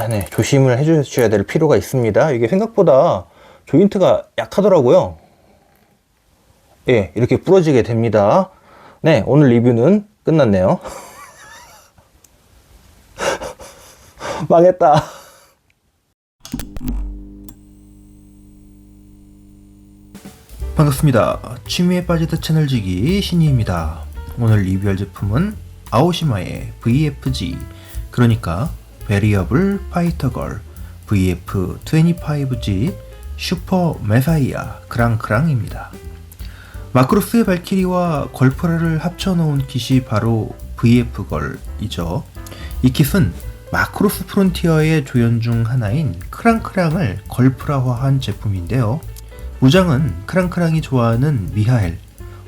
네, 조심을 해주셔야 될 필요가 있습니다. 이게 생각보다 조인트가 약하더라고요. 예, 이렇게 부러지게 됩니다. 네, 오늘 리뷰는 끝났네요. 망했다. 반갑습니다. 취미에 빠지다 채널지기 신이입니다. 오늘 리뷰할 제품은 아오시마의 VFG, 그러니까 Variable Fighter Girl VF25G 슈퍼 메사이아 크랑크랑입니다. 마크로스의 발키리와 걸프라를 합쳐놓은 킷이 바로 VF걸이죠. 이 킷은 마크로스 프론티어의 조연 중 하나인 크랑크랑을 걸프라화한 제품인데요. 무장은 크랑크랑이 좋아하는 미하엘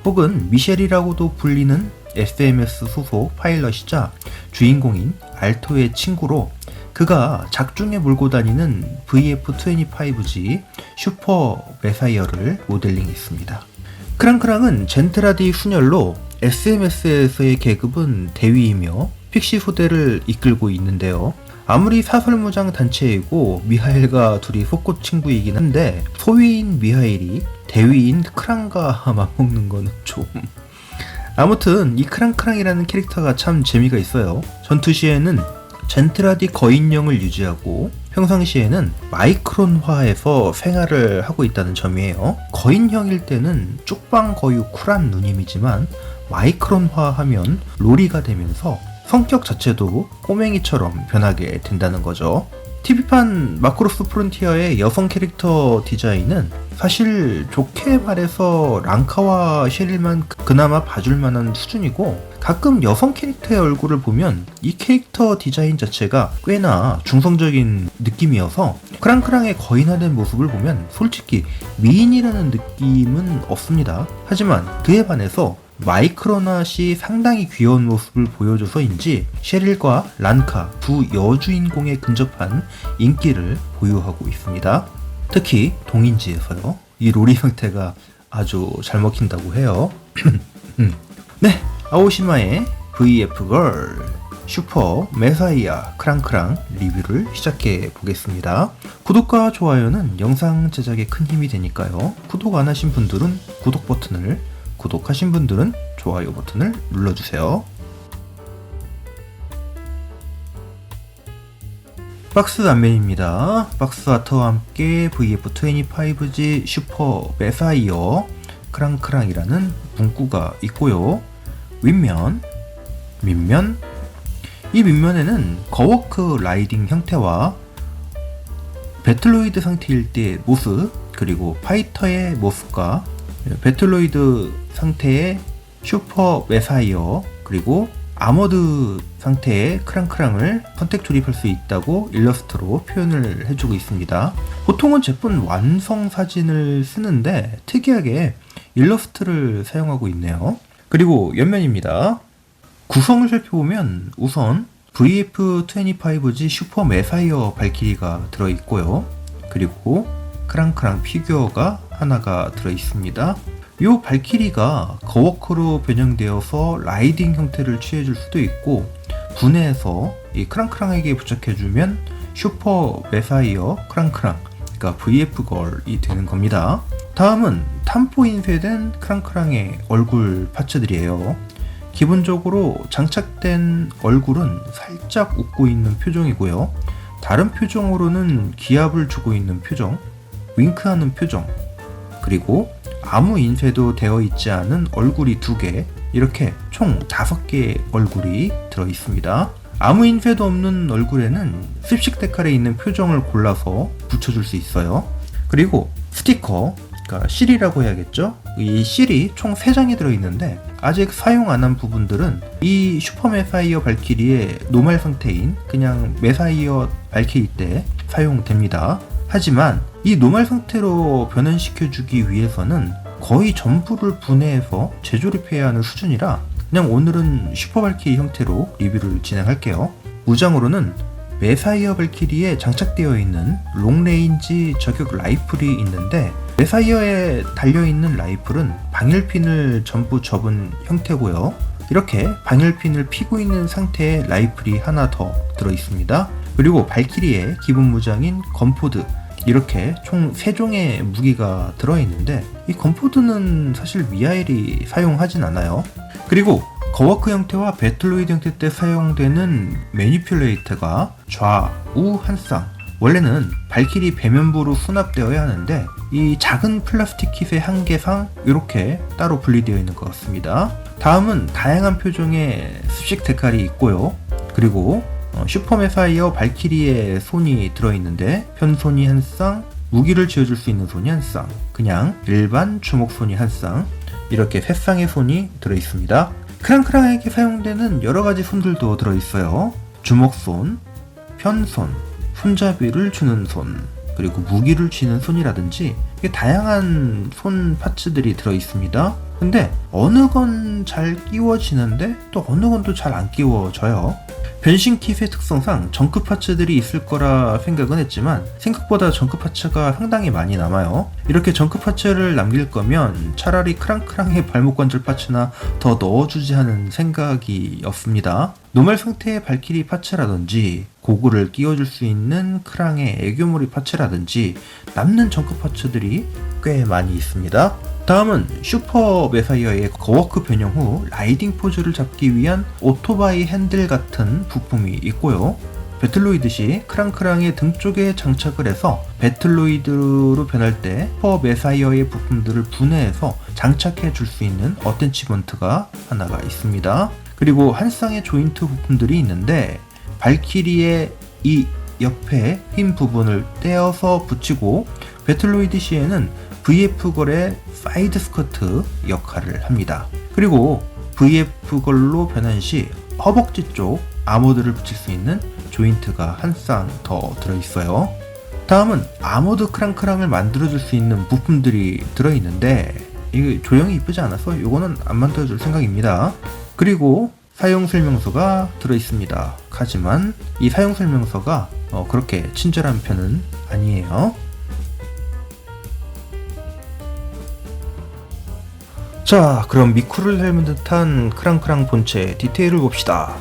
혹은 미셸이라고도 불리는 SMS 소속 파일럿이자 주인공인 알토의 친구로 그가 작중에 몰고 다니는 VF25G 슈퍼 메사이어를 모델링했습니다. 크랑크랑은 젠트라디 순혈로 SMS에서의 계급은 대위이며 픽시 소대를 이끌고 있는데요. 아무리 사설무장 단체이고 미하엘과 둘이 속꽃 친구이긴 한데 소위인 미하엘이 대위인 크랑과 맞먹는 거는 좀... 아무튼 이 크랑크랑이라는 캐릭터가 참 재미가 있어요. 전투 시에는 젠트라디 거인형을 유지하고 평상시에는 마이크론화해서 생활을 하고 있다는 점이에요. 거인형일 때는 쪽방거유 쿨한 누님이지만 마이크론화하면 로리가 되면서 성격 자체도 꼬맹이처럼 변하게 된다는 거죠. TV판 마크로스 프론티어의 여성 캐릭터 디자인은 사실 좋게 말해서 랑카와 셰릴만 그나마 봐줄 만한 수준이고, 가끔 여성 캐릭터의 얼굴을 보면 이 캐릭터 디자인 자체가 꽤나 중성적인 느낌이어서 크랑크랑의 거인화된 모습을 보면 솔직히 미인이라는 느낌은 없습니다. 하지만 그에 반해서 마이크로낫이 상당히 귀여운 모습을 보여줘서인지 셰릴과 란카 두 여주인공에 근접한 인기를 보유하고 있습니다. 특히 동인지에서요, 이 로리 형태가 아주 잘 먹힌다고 해요. 네, 아오시마의 VF걸 슈퍼 메사이아 크랑크랑 리뷰를 시작해 보겠습니다. 구독과 좋아요는 영상 제작에 큰 힘이 되니까요. 구독 안 하신 분들은 구독 버튼을, 구독하신 분들은 좋아요 버튼을 눌러주세요. 박스 안면입니다. 박스 아트와 함께 VF25G 슈퍼 메사이어 크랑크랑이라는 문구가 있고요. 윗면, 밑면, 이 밑면에는 거워크 라이딩 형태와 배틀로이드 상태일 때의 모습, 그리고 파이터의 모습과 배틀로이드 상태의 슈퍼 메사이어, 그리고 아머드 상태의 크랑크랑을 선택 조립할 수 있다고 일러스트로 표현을 해주고 있습니다. 보통은 제품 완성 사진을 쓰는데 특이하게 일러스트를 사용하고 있네요. 그리고 옆면입니다. 구성을 살펴보면 우선 VF25G 슈퍼 메사이어 발키리가 들어있고요. 그리고 크랑크랑 피규어가 하나가 들어있습니다. 이 발키리가 거워크로 변형되어서 라이딩 형태를 취해줄 수도 있고, 분해해서 이 크랑크랑에게 부착해주면 슈퍼 메사이어 크랑크랑, 그러니까 VF걸이 되는 겁니다. 다음은 탐포 인쇄된 크랑크랑의 얼굴 파츠들이에요. 기본적으로 장착된 얼굴은 살짝 웃고 있는 표정이고요. 다른 표정으로는 기합을 주고 있는 표정, 윙크하는 표정, 그리고 아무 인쇄도 되어 있지 않은 얼굴이 2개, 이렇게 총 5개의 얼굴이 들어있습니다. 아무 인쇄도 없는 얼굴에는 습식 데칼에 있는 표정을 골라서 붙여줄 수 있어요. 그리고 스티커, 그러니까 실이라고 해야겠죠? 이 실이 총 3장이 들어있는데 아직 사용 안 한 부분들은 이 슈퍼 메사이어 발키리의 노멀 상태인 그냥 메사이어 발키리 때 사용됩니다. 하지만 이 노멀 상태로 변환시켜주기 위해서는 거의 전부를 분해해서 재조립해야 하는 수준이라 그냥 오늘은 슈퍼 발키리 형태로 리뷰를 진행할게요. 무장으로는 메사이어 발키리에 장착되어 있는 롱레인지 저격 라이플이 있는데, 메사이어에 달려있는 라이플은 방열핀을 전부 접은 형태고요. 이렇게 방열핀을 피고 있는 상태의 라이플이 하나 더 들어있습니다. 그리고 발키리의 기본 무장인 건포드, 이렇게 총 3종의 무기가 들어있는데 이 건포드는 사실 미하일이 사용하진 않아요. 그리고 거워크 형태와 배틀로이드 형태 때 사용되는 매니퓰레이터가 좌우 한 쌍, 원래는 발키리 배면부로 수납되어야 하는데 이 작은 플라스틱 킷의 한계상 이렇게 따로 분리되어 있는 것 같습니다. 다음은 다양한 표정의 습식 데칼이 있고요. 그리고 슈퍼 메사이어 발키리의 손이 들어있는데 편손이 한 쌍, 무기를 쥐어줄 수 있는 손이 한 쌍, 그냥 일반 주먹손이 한 쌍, 이렇게 3쌍의 손이 들어있습니다. 크랑크랑에게 사용되는 여러가지 손들도 들어있어요. 주먹손, 편손, 손잡이를 주는 손, 그리고 무기를 쥐는 손이라든지 다양한 손 파츠들이 들어있습니다. 근데 어느 건 잘 끼워지는데 또 어느 건 또 잘 안 끼워져요. 변신 킷의 특성상 정크 파츠들이 있을 거라 생각은 했지만 생각보다 정크 파츠가 상당히 많이 남아요. 이렇게 정크 파츠를 남길 거면 차라리 크랑크랑의 발목 관절 파츠나 더 넣어주지 하는 생각이었습니다. 노멀 상태의 발키리 파츠라든지 고글을 끼워줄 수 있는 크랑의 애교머리 파츠라든지 남는 정크 파츠들이 꽤 많이 있습니다. 다음은 슈퍼 메사이어의 거워크 변형 후 라이딩 포즈를 잡기 위한 오토바이 핸들 같은 부품이 있고요. 배틀로이드 시 크랑크랑의 등 쪽에 장착을 해서 배틀로이드로 변할 때 슈퍼 메사이어의 부품들을 분해해서 장착해 줄 수 있는 어태치먼트가 하나가 있습니다. 그리고 한 쌍의 조인트 부품들이 있는데 발키리의 이 옆에 흰 부분을 떼어서 붙이고 배틀로이드 시에는 VF-걸의 사이드 스커트 역할을 합니다. 그리고 VF-걸로 변한 시 허벅지 쪽 아머드를 붙일 수 있는 조인트가 한 쌍 더 들어있어요. 다음은 아머드 크랑크랑을 만들어줄 수 있는 부품들이 들어있는데 이게 조형이 이쁘지 않아서 이거는 안 만들어줄 생각입니다. 그리고 사용 설명서가 들어있습니다. 하지만 이 사용 설명서가 그렇게 친절한 편은 아니에요. 자, 그럼 미쿠를 닮은 듯한 크랑크랑 본체 디테일을 봅시다.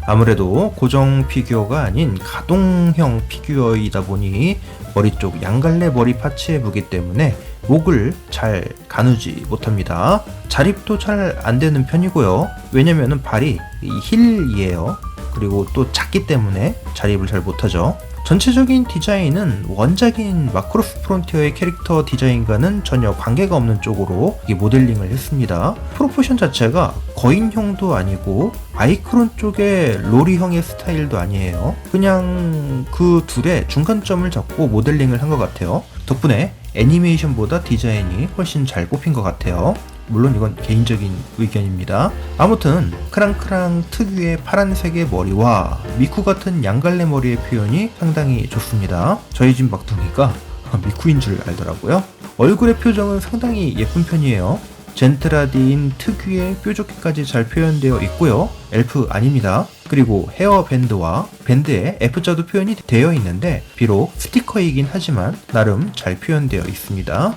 아무래도 고정 피규어가 아닌 가동형 피규어이다 보니 머리 쪽 양갈래 머리 파츠의 무게 때문에 목을 잘 가누지 못합니다. 자립도 잘 안되는 편이고요. 왜냐면은 발이 힐이에요. 그리고 또 작기 때문에 자립을 잘 못하죠. 전체적인 디자인은 원작인 마크로스 프론티어의 캐릭터 디자인과는 전혀 관계가 없는 쪽으로 모델링을 했습니다. 프로포션 자체가 거인형도 아니고 마이크론 쪽의 로리형의 스타일도 아니에요. 그냥 그 둘의 중간점을 잡고 모델링을 한 것 같아요. 덕분에 애니메이션보다 디자인이 훨씬 잘 뽑힌 것 같아요. 물론 이건 개인적인 의견입니다. 아무튼 크랑크랑 특유의 파란색의 머리와 미쿠 같은 양갈래 머리의 표현이 상당히 좋습니다. 저희 집 막둥이가 미쿠인 줄 알더라고요. 얼굴의 표정은 상당히 예쁜 편이에요. 젠트라디인 특유의 뾰족해까지 잘 표현되어 있고요. 엘프 아닙니다. 그리고 헤어밴드와 밴드에 F자도 표현이 되어 있는데 비록 스티커이긴 하지만 나름 잘 표현되어 있습니다.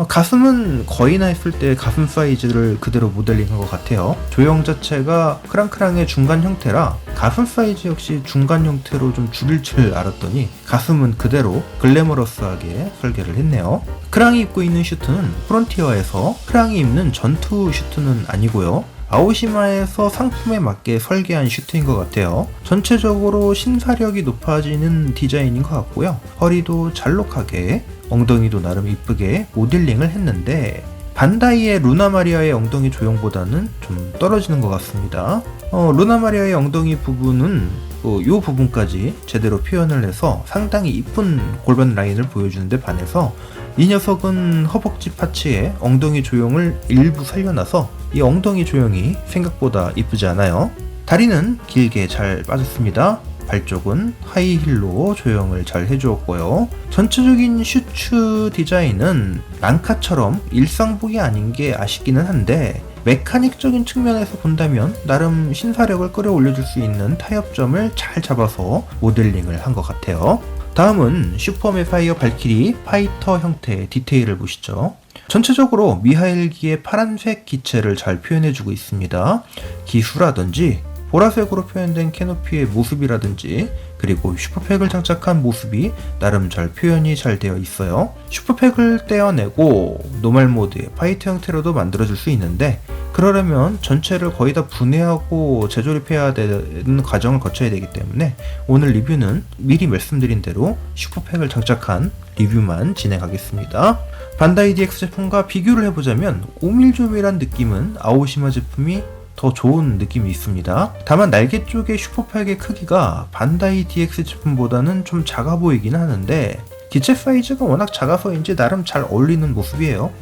가슴은 거의나 했을 때 가슴 사이즈를 그대로 모델링한 것 같아요. 조형 자체가 크랑크랑의 중간 형태라 가슴 사이즈 역시 중간 형태로 좀 줄일 줄 알았더니 가슴은 그대로 글래머러스하게 설계를 했네요. 크랑이 입고 있는 슈트는 프론티어에서 크랑이 입는 전투 슈트는 아니고요. 아오시마에서 상품에 맞게 설계한 슈트인 것 같아요. 전체적으로 신사력이 높아지는 디자인인 것 같고요. 허리도 잘록하게, 엉덩이도 나름 이쁘게 모델링을 했는데 반다이의 루나마리아의 엉덩이 조형보다는 좀 떨어지는 것 같습니다. 루나마리아의 엉덩이 부분은 이 부분까지 제대로 표현을 해서 상당히 이쁜 골반 라인을 보여주는데 반해서 이 녀석은 허벅지 파츠에 엉덩이 조형을 일부 살려놔서 이 엉덩이 조형이 생각보다 이쁘지 않아요. 다리는 길게 잘 빠졌습니다. 발 쪽은 하이힐로 조형을 잘 해주었고요. 전체적인 슈츠 디자인은 랑카처럼 일상복이 아닌 게 아쉽기는 한데 메카닉적인 측면에서 본다면 나름 신사력을 끌어올려줄 수 있는 타협점을 잘 잡아서 모델링을 한 것 같아요. 다음은 슈퍼 메사이어 발키리 파이터 형태의 디테일을 보시죠. 전체적으로 미하일기의 파란색 기체를 잘 표현해주고 있습니다. 기수라든지 보라색으로 표현된 캐노피의 모습이라든지 그리고 슈퍼팩을 장착한 모습이 나름 잘 표현이 잘 되어 있어요. 슈퍼팩을 떼어내고 노멀 모드의 파이트 형태로도 만들어줄 수 있는데 그러려면 전체를 거의 다 분해하고 재조립해야 되는 과정을 거쳐야 되기 때문에 오늘 리뷰는 미리 말씀드린 대로 슈퍼팩을 장착한 리뷰만 진행하겠습니다. 반다이 DX 제품과 비교를 해보자면 오밀조밀한 느낌은 아오시마 제품이 더 좋은 느낌이 있습니다. 다만 날개 쪽의 슈퍼팩의 크기가 반다이 DX 제품보다는 좀 작아 보이긴 하는데 기체 사이즈가 워낙 작아서인지 나름 잘 어울리는 모습이에요.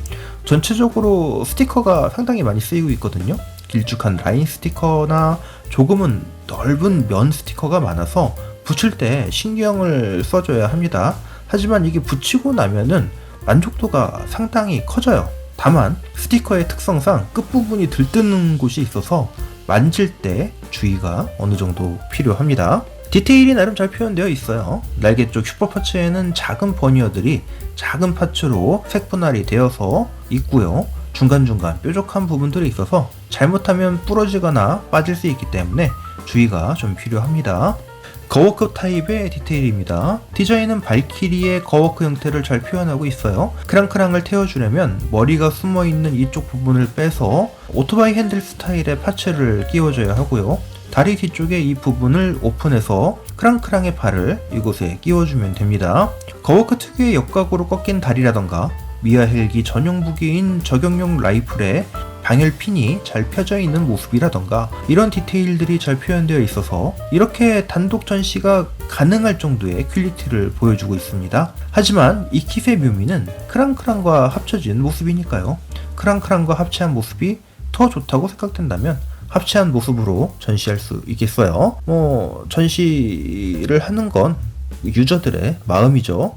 전체적으로 스티커가 상당히 많이 쓰이고 있거든요. 길쭉한 라인 스티커나 조금은 넓은 면 스티커가 많아서 붙일 때 신경을 써줘야 합니다. 하지만 이게 붙이고 나면은 만족도가 상당히 커져요. 다만 스티커의 특성상 끝부분이 들뜨는 곳이 있어서 만질 때 주의가 어느 정도 필요합니다. 디테일이 나름 잘 표현되어 있어요. 날개 쪽 슈퍼파츠에는 작은 버니어들이 작은 파츠로 색분할이 되어서 있고요. 중간중간 뾰족한 부분들이 있어서 잘못하면 부러지거나 빠질 수 있기 때문에 주의가 좀 필요합니다. 거워크 타입의 디테일입니다. 디자인은 발키리의 거워크 형태를 잘 표현하고 있어요. 크랑크랑을 태워주려면 머리가 숨어있는 이쪽 부분을 빼서 오토바이 핸들 스타일의 파츠를 끼워줘야 하고요. 다리 뒤쪽에 이 부분을 오픈해서 크랑크랑의 발을 이곳에 끼워주면 됩니다. 거워크 특유의 역각으로 꺾인 다리라던가 미아 헬기 전용 무기인 저격용 라이플에 방열핀이 잘 펴져 있는 모습이라던가 이런 디테일들이 잘 표현되어 있어서 이렇게 단독 전시가 가능할 정도의 퀄리티를 보여주고 있습니다. 하지만 이 킷의 묘미는 크랑크랑과 합쳐진 모습이니까요. 크랑크랑과 합체한 모습이 더 좋다고 생각된다면 합체한 모습으로 전시할 수 있겠어요. 전시를 하는 건 유저들의 마음이죠.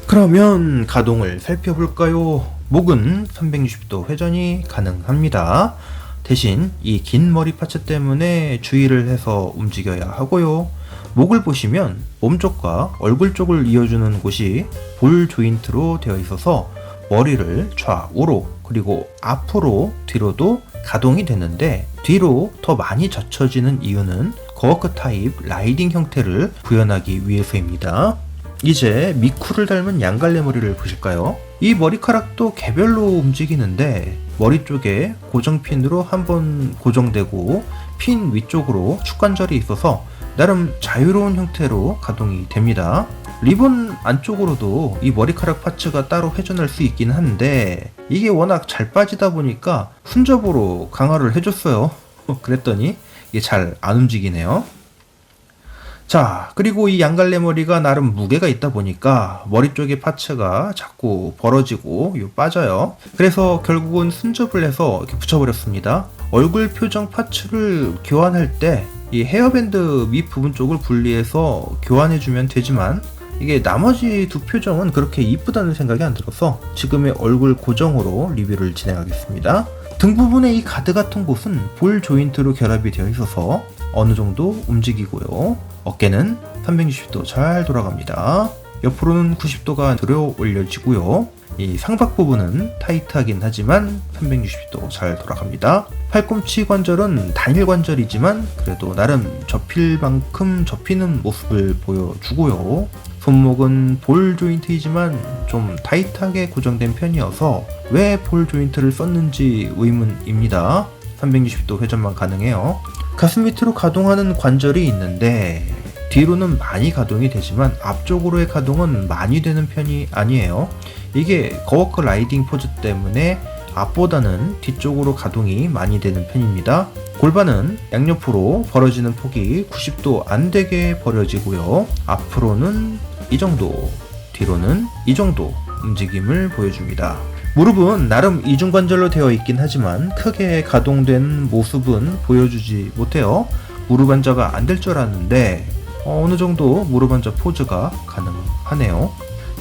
그러면 가동을 살펴볼까요? 목은 360도 회전이 가능합니다. 대신 이 긴 머리 파츠 때문에 주의를 해서 움직여야 하고요. 목을 보시면 몸쪽과 얼굴 쪽을 이어주는 곳이 볼 조인트로 되어 있어서 머리를 좌우로 그리고 앞으로 뒤로도 가동이 되는데 뒤로 더 많이 젖혀지는 이유는 거워크 타입 라이딩 형태를 구현하기 위해서입니다. 이제 미쿠를 닮은 양갈래 머리를 보실까요? 이 머리카락도 개별로 움직이는데 머리 쪽에 고정핀으로 한번 고정되고 핀 위쪽으로 축관절이 있어서 나름 자유로운 형태로 가동이 됩니다. 리본 안쪽으로도 이 머리카락 파츠가 따로 회전할 수 있긴 한데 이게 워낙 잘 빠지다 보니까 순접으로 강화를 해줬어요. 그랬더니 이게 잘 안 움직이네요. 자, 그리고 이 양갈래 머리가 나름 무게가 있다 보니까 머리 쪽의 파츠가 자꾸 벌어지고 빠져요. 그래서 결국은 순접을 해서 이렇게 붙여버렸습니다. 얼굴 표정 파츠를 교환할 때 이 헤어밴드 밑 부분 쪽을 분리해서 교환해주면 되지만 이게 나머지 두 표정은 그렇게 이쁘다는 생각이 안 들어서 지금의 얼굴 고정으로 리뷰를 진행하겠습니다. 등 부분의 이 가드 같은 곳은 볼 조인트로 결합이 되어 있어서 어느 정도 움직이고요. 어깨는 360도 잘 돌아갑니다. 옆으로는 90도가 들어 올려지고요. 이 상박 부분은 타이트하긴 하지만 360도 잘 돌아갑니다. 팔꿈치 관절은 단일 관절이지만 그래도 나름 접힐 만큼 접히는 모습을 보여주고요. 손목은 볼 조인트이지만 좀 타이트하게 고정된 편이어서 왜 볼 조인트를 썼는지 의문입니다. 360도 회전만 가능해요. 가슴 밑으로 가동하는 관절이 있는데 뒤로는 많이 가동이 되지만 앞쪽으로의 가동은 많이 되는 편이 아니에요. 이게 거워크 라이딩 포즈 때문에 앞보다는 뒤쪽으로 가동이 많이 되는 편입니다. 골반은 양옆으로 벌어지는 폭이 90도 안 되게 벌어지고요. 앞으로는 이 정도, 뒤로는 이 정도 움직임을 보여줍니다. 무릎은 나름 이중관절로 되어 있긴 하지만 크게 가동된 모습은 보여주지 못해요. 무릎 앉아가 안 될 줄 알았는데 어느 정도 무릎 앉아 포즈가 가능하네요.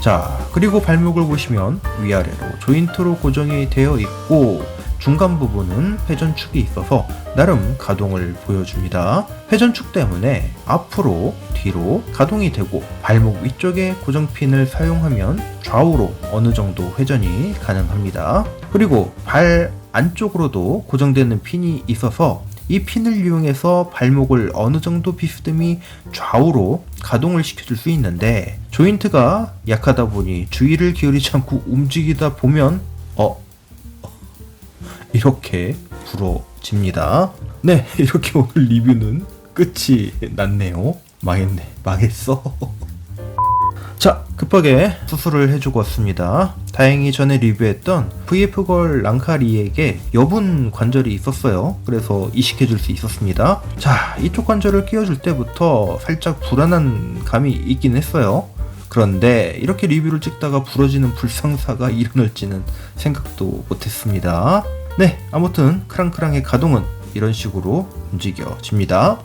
자, 그리고 발목을 보시면 위아래로 조인트로 고정이 되어 있고 중간 부분은 회전축이 있어서 나름 가동을 보여줍니다. 회전축 때문에 앞으로 뒤로 가동이 되고 발목 위쪽에 고정핀을 사용하면 좌우로 어느 정도 회전이 가능합니다. 그리고 발 안쪽으로도 고정되는 핀이 있어서 이 핀을 이용해서 발목을 어느 정도 비스듬히 좌우로 가동을 시켜줄 수 있는데, 조인트가 약하다 보니 주의를 기울이지 않고 움직이다 보면 이렇게 부러집니다. 네, 이렇게 오늘 리뷰는 끝이 났네요. 망했어. 자, 급하게 수술을 해주고 왔습니다. 다행히 전에 리뷰했던 VF걸 랑카리에게 여분 관절이 있었어요. 그래서 이식해줄 수 있었습니다. 자, 이쪽 관절을 끼워줄 때부터 살짝 불안한 감이 있긴 했어요. 그런데 이렇게 리뷰를 찍다가 부러지는 불상사가 일어날지는 생각도 못했습니다. 네, 아무튼 크랑크랑의 가동은 이런 식으로 움직여집니다.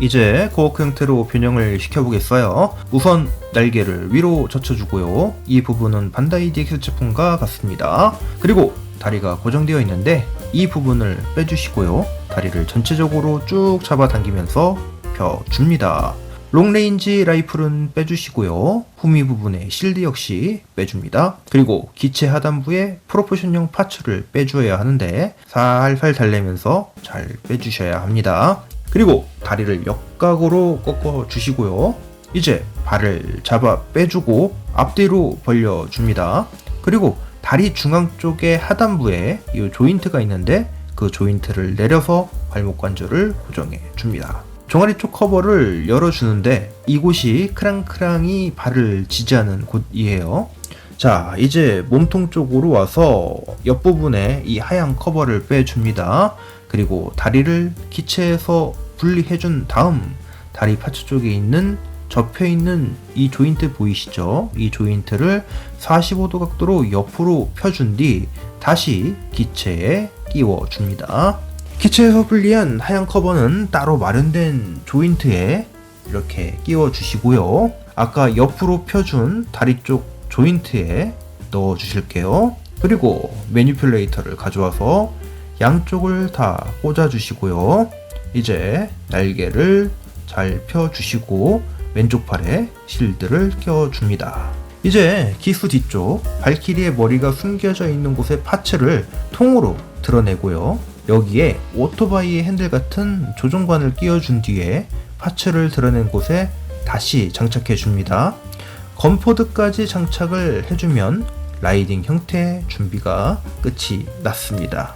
이제 코어크 형태로 변형을 시켜보겠어요. 우선 날개를 위로 젖혀주고요. 이 부분은 반다이 DX 제품과 같습니다. 그리고 다리가 고정되어 있는데 이 부분을 빼주시고요. 다리를 전체적으로 쭉 잡아당기면서 펴줍니다. 롱레인지 라이플은 빼주시고요. 후미 부분의 실드 역시 빼줍니다. 그리고 기체 하단부에 프로포션용 파츠를 빼주어야 하는데 살살 달래면서 잘 빼주셔야 합니다. 그리고 다리를 역각으로 꺾어 주시고요. 이제 발을 잡아 빼주고 앞뒤로 벌려줍니다. 그리고 다리 중앙 쪽에 하단부에 이 조인트가 있는데 그 조인트를 내려서 발목 관절을 고정해 줍니다. 종아리 쪽 커버를 열어주는데 이곳이 크랑크랑이 발을 지지하는 곳이에요. 자, 이제 몸통 쪽으로 와서 옆부분에 이 하얀 커버를 빼줍니다. 그리고 다리를 기체에서 분리해준 다음 다리 파츠 쪽에 있는 접혀있는 이 조인트 보이시죠? 이 조인트를 45도 각도로 옆으로 펴준 뒤 다시 기체에 끼워줍니다. 기체에서 분리한 하얀 커버는 따로 마련된 조인트에 이렇게 끼워주시고요. 아까 옆으로 펴준 다리 쪽 조인트에 넣어주실게요. 그리고 매니퓰레이터를 가져와서 양쪽을 다 꽂아주시고요. 이제 날개를 잘 펴주시고 왼쪽 팔에 실드를 껴줍니다. 이제 기수 뒤쪽 발키리의 머리가 숨겨져 있는 곳의 파츠를 통으로 드러내고요. 여기에 오토바이의 핸들 같은 조종관을 끼워준 뒤에 파츠를 드러낸 곳에 다시 장착해 줍니다. 건포드까지 장착을 해주면 라이딩 형태의 준비가 끝이 났습니다.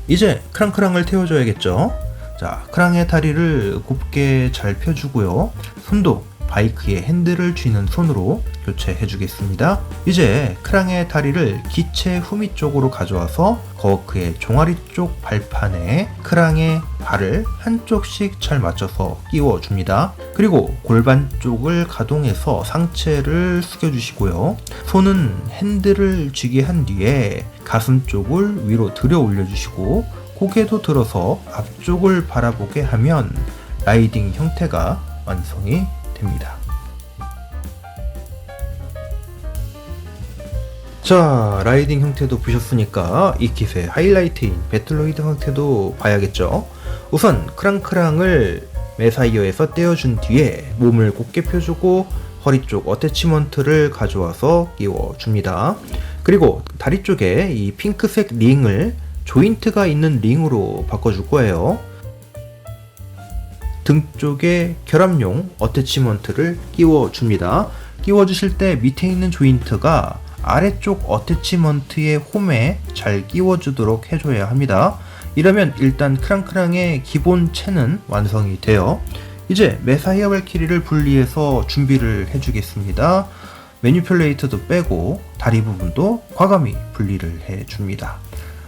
이제 크랑크랑을 태워줘야겠죠. 자, 크랑의 다리를 곱게 잘 펴주고요. 손도 바이크의 핸들을 쥐는 손으로 교체해 주겠습니다. 이제 크랑의 다리를 기체 후미 쪽으로 가져와서 거크의 종아리 쪽 발판에 크랑의 발을 한쪽씩 잘 맞춰서 끼워 줍니다. 그리고 골반 쪽을 가동해서 상체를 숙여 주시고요. 손은 핸들을 쥐게 한 뒤에 가슴 쪽을 위로 들어 올려 주시고 고개도 들어서 앞쪽을 바라보게 하면 라이딩 형태가 완성이 됩니다. 자, 라이딩 형태도 보셨으니까 이 킷의 하이라이트인 배틀로이드 형태도 봐야겠죠. 우선 크랑크랑을 메사이어에서 떼어준 뒤에 몸을 곧게 펴주고 허리 쪽 어태치먼트를 가져와서 끼워줍니다. 그리고 다리 쪽에 이 핑크색 링을 조인트가 있는 링으로 바꿔줄 거예요. 등 쪽에 결합용 어태치먼트를 끼워줍니다. 끼워주실 때 밑에 있는 조인트가 아래쪽 어태치먼트의 홈에 잘 끼워주도록 해줘야 합니다. 이러면 일단 크랑크랑의 기본체는 완성이 돼요. 이제 메사이어 발키리를 분리해서 준비를 해주겠습니다. 매니퓰레이터도 빼고 다리 부분도 과감히 분리를 해줍니다.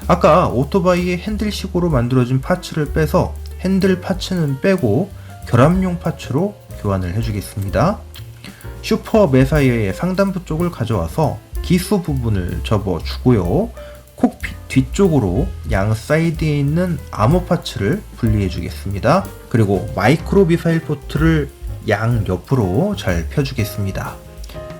아까 오토바이의 핸들식으로 만들어진 파츠를 빼서 핸들 파츠는 빼고 결합용 파츠로 교환을 해주겠습니다. 슈퍼 메사이어의 상단부 쪽을 가져와서 기수 부분을 접어주고요. 콕핏 뒤쪽으로 양 사이드에 있는 아머 파츠를 분리해 주겠습니다. 그리고 마이크로 미사일 포트를 양 옆으로 잘 펴주겠습니다.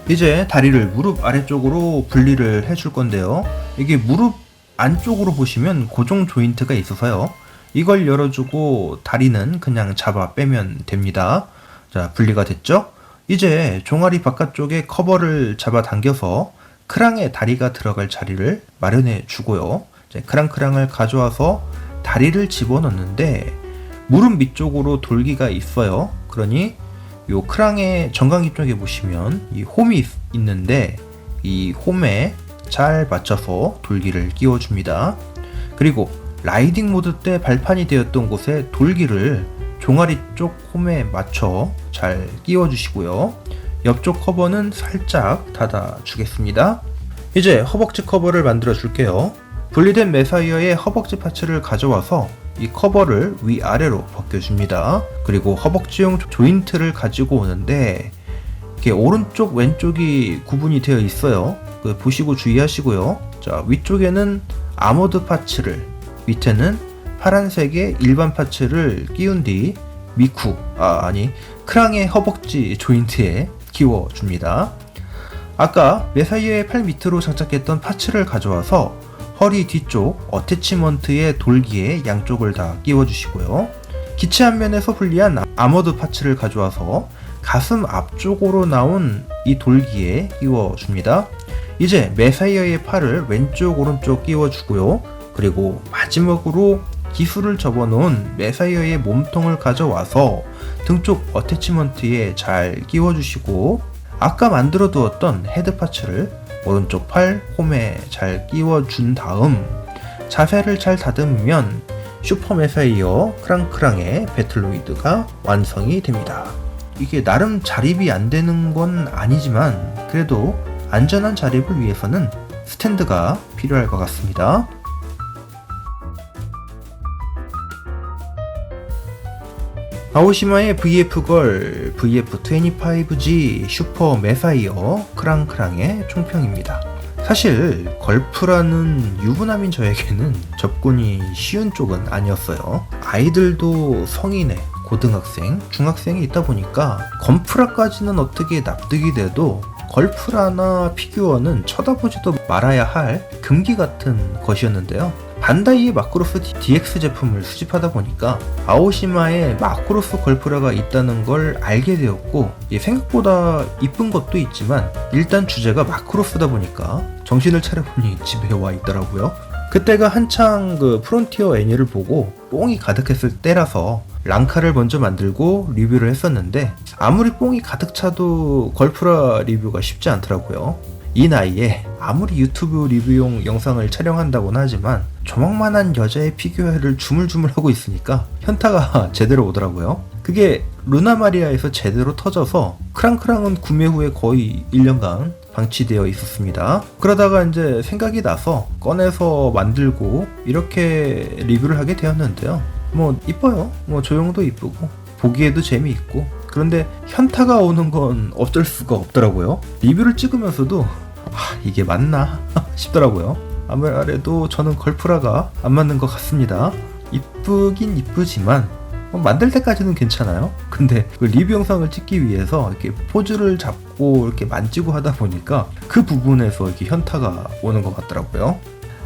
이제 다리를 무릎 아래쪽으로 분리를 해줄 건데요. 이게 무릎 안쪽으로 보시면 고정 조인트가 있어서요. 이걸 열어주고 다리는 그냥 잡아 빼면 됩니다. 자, 분리가 됐죠? 이제 종아리 바깥쪽에 커버를 잡아 당겨서 크랑의 다리가 들어갈 자리를 마련해 주고요. 이제 크랑크랑을 가져와서 다리를 집어넣는데 무릎 밑쪽으로 돌기가 있어요. 그러니 요 크랑의 정강이 쪽에 보시면 이 홈이 있는데 이 홈에 잘 맞춰서 돌기를 끼워줍니다. 그리고 라이딩 모드 때 발판이 되었던 곳에 돌기를 종아리 쪽 홈에 맞춰 잘 끼워주시고요. 옆쪽 커버는 살짝 닫아주겠습니다. 이제 허벅지 커버를 만들어 줄게요. 분리된 매사이어의 허벅지 파츠를 가져와서 이 커버를 위아래로 벗겨줍니다. 그리고 허벅지용 조인트를 가지고 오는데 이렇게 오른쪽 왼쪽이 구분이 되어 있어요. 보시고 주의하시고요. 자, 위쪽에는 아머드 파츠를, 밑에는 파란색의 일반 파츠를 끼운 뒤 크랑의 허벅지 조인트에 끼워줍니다. 아까 매사이어의 팔 밑으로 장착했던 파츠를 가져와서 허리 뒤쪽 어태치먼트의 돌기에 양쪽을 다 끼워주시고요. 기체 앞면에서 분리한 아머드 파츠를 가져와서 가슴 앞쪽으로 나온 이 돌기에 끼워줍니다. 이제 매사이어의 팔을 왼쪽 오른쪽 끼워주고요. 그리고 마지막으로 기술을 접어놓은 매사이어의 몸통을 가져와서 등쪽 어태치먼트에 잘 끼워주시고 아까 만들어 두었던 헤드 파츠를 오른쪽 팔 홈에 잘 끼워준 다음 자세를 잘 다듬으면 슈퍼 매사이어 크랑크랑의 배틀로이드가 완성이 됩니다. 이게 나름 자립이 안 되는 건 아니지만 그래도 안전한 자립을 위해서는 스탠드가 필요할 것 같습니다. 아오시마의 VF걸 VF25G 슈퍼 매사이어 크랑크랑의 총평입니다. 사실 걸프라는 유부남인 저에게는 접근이 쉬운 쪽은 아니었어요. 아이들도 성인의 고등학생, 중학생이 있다 보니까 건프라까지는 어떻게 납득이 돼도 걸프라나 피규어는 쳐다보지도 말아야 할 금기 같은 것이었는데요. 반다이의 마크로스 DX 제품을 수집하다 보니까 아오시마에 마크로스 걸프라가 있다는 걸 알게 되었고 생각보다 이쁜 것도 있지만 일단 주제가 마크로스다 보니까 정신을 차려보니 집에 와 있더라고요. 그때가 한창 프론티어 애니를 보고 뽕이 가득했을 때라서 랑카를 먼저 만들고 리뷰를 했었는데 아무리 뽕이 가득 차도 걸프라 리뷰가 쉽지 않더라고요. 이 나이에 아무리 유튜브 리뷰용 영상을 촬영한다고는 하지만 조망만한 여자의 피규어를 주물주물하고 있으니까 현타가 제대로 오더라고요. 그게 루나마리아에서 제대로 터져서 크랑크랑은 구매 후에 거의 1년간 방치되어 있었습니다. 그러다가 이제 생각이 나서 꺼내서 만들고 이렇게 리뷰를 하게 되었는데요. 이뻐요. 조형도 이쁘고 보기에도 재미있고 그런데 현타가 오는 건 어쩔 수가 없더라고요. 리뷰를 찍으면서도 이게 맞나 싶더라고요. 아무래도 저는 걸프라가 안 맞는 것 같습니다. 이쁘긴 이쁘지만 만들 때까지는 괜찮아요. 근데 리뷰 영상을 찍기 위해서 이렇게 포즈를 잡고 이렇게 만지고 하다 보니까 그 부분에서 이렇게 현타가 오는 것 같더라고요.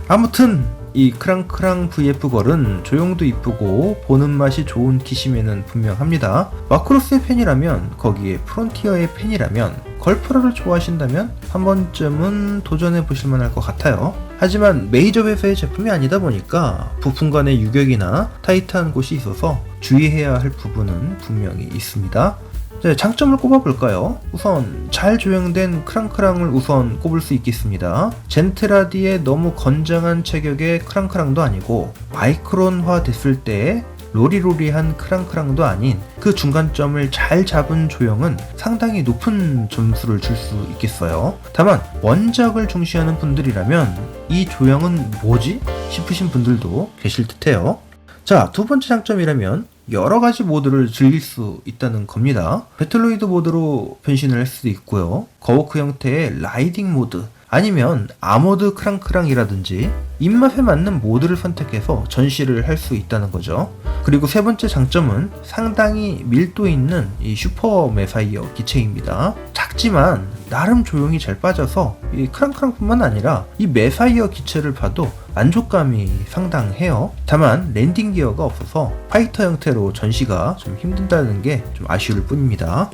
아무튼 이 크랑크랑 VF걸은 조형도 이쁘고 보는 맛이 좋은 키심에는 분명합니다. 마크로스의 팬이라면 거기에 프론티어의 팬이라면 걸프라를 좋아하신다면 한 번쯤은 도전해 보실 만할 것 같아요. 하지만 메이저 회사의 제품이 아니다 보니까 부품 간의 유격이나 타이트한 곳이 있어서 주의해야 할 부분은 분명히 있습니다. 장점을 꼽아볼까요? 우선 잘 조형된 크랑크랑을 우선 꼽을 수 있겠습니다. 젠트라디의 너무 건장한 체격의 크랑크랑도 아니고 마이크론화 됐을 때 로리로리한 크랑크랑도 아닌 그 중간점을 잘 잡은 조형은 상당히 높은 점수를 줄 수 있겠어요. 다만 원작을 중시하는 분들이라면 이 조형은 뭐지? 싶으신 분들도 계실 듯해요. 자, 두 번째 장점이라면 여러가지 모드를 즐길 수 있다는 겁니다. 배틀로이드 모드로 변신을 할 수도 있고요. 거워크 형태의 라이딩 모드 아니면 아머드 크랑크랑이라든지 입맛에 맞는 모드를 선택해서 전시를 할 수 있다는 거죠. 그리고 세 번째 장점은 상당히 밀도 있는 이 슈퍼 매사이어 기체입니다. 작지만 나름 조형이 잘 빠져서 이 크랑크랑뿐만 아니라 이 매사이어 기체를 봐도 만족감이 상당해요. 다만 랜딩 기어가 없어서 파이터 형태로 전시가 좀 힘든다는 게 좀 아쉬울 뿐입니다.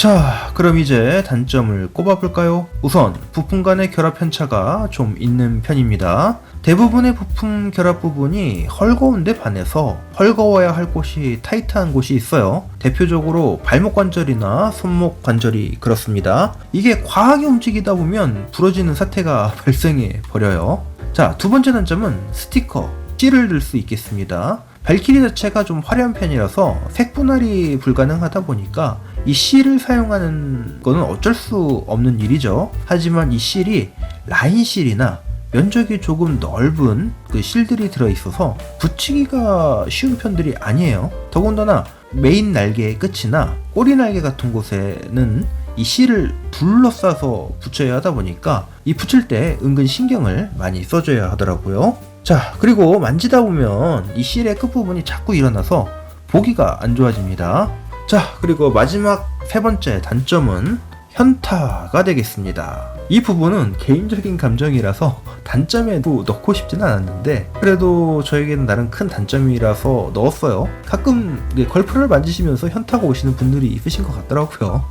자, 그럼 이제 단점을 꼽아볼까요? 우선 부품 간의 결합 편차가 좀 있는 편입니다. 대부분의 부품 결합 부분이 헐거운데 반해서 헐거워야 할 곳이 타이트한 곳이 있어요. 대표적으로 발목 관절이나 손목 관절이 그렇습니다. 이게 과하게 움직이다 보면 부러지는 사태가 발생해 버려요. 자, 두 번째 단점은 스티커, C를 들 수 있겠습니다. 발키리 자체가 좀 화려한 편이라서 색 분할이 불가능하다 보니까 이 실을 사용하는 거는 어쩔 수 없는 일이죠. 하지만 이 실이 라인 실이나 면적이 조금 넓은 그 실들이 들어있어서 붙이기가 쉬운 편들이 아니에요. 더군다나 메인 날개의 끝이나 꼬리 날개 같은 곳에는 이 실을 둘러싸서 붙여야 하다 보니까 이 붙일 때 은근 신경을 많이 써줘야 하더라고요. 자, 그리고 만지다 보면 이 실의 끝부분이 자꾸 일어나서 보기가 안 좋아집니다. 자, 그리고 마지막 세 번째 단점은 현타가 되겠습니다. 이 부분은 개인적인 감정이라서 단점에도 넣고 싶진 않았는데 그래도 저에게는 나름 큰 단점이라서 넣었어요. 가끔 걸프라를 만지시면서 현타가 오시는 분들이 있으신 것 같더라고요.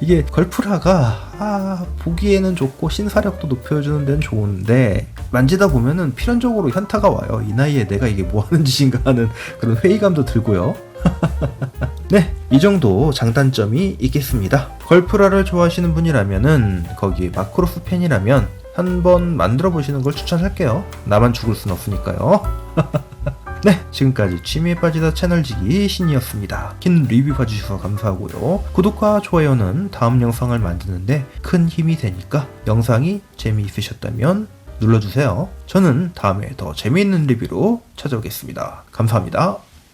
이게 걸프라가 보기에는 좋고 신사력도 높여주는 데는 좋은데 만지다 보면은 필연적으로 현타가 와요. 이 나이에 내가 이게 뭐 하는 짓인가 하는 그런 회의감도 들고요. 네, 이 정도 장단점이 있겠습니다. 걸프라를 좋아하시는 분이라면은 거기 마크로스 팬이라면 한번 만들어 보시는 걸 추천할게요. 나만 죽을 순 없으니까요. 네, 지금까지 취미에 빠지다 채널지기 신이었습니다. 긴 리뷰 봐주셔서 감사하고요. 구독과 좋아요는 다음 영상을 만드는데 큰 힘이 되니까 영상이 재미있으셨다면 눌러주세요. 저는 다음에 더 재미있는 리뷰로 찾아오겠습니다. 감사합니다.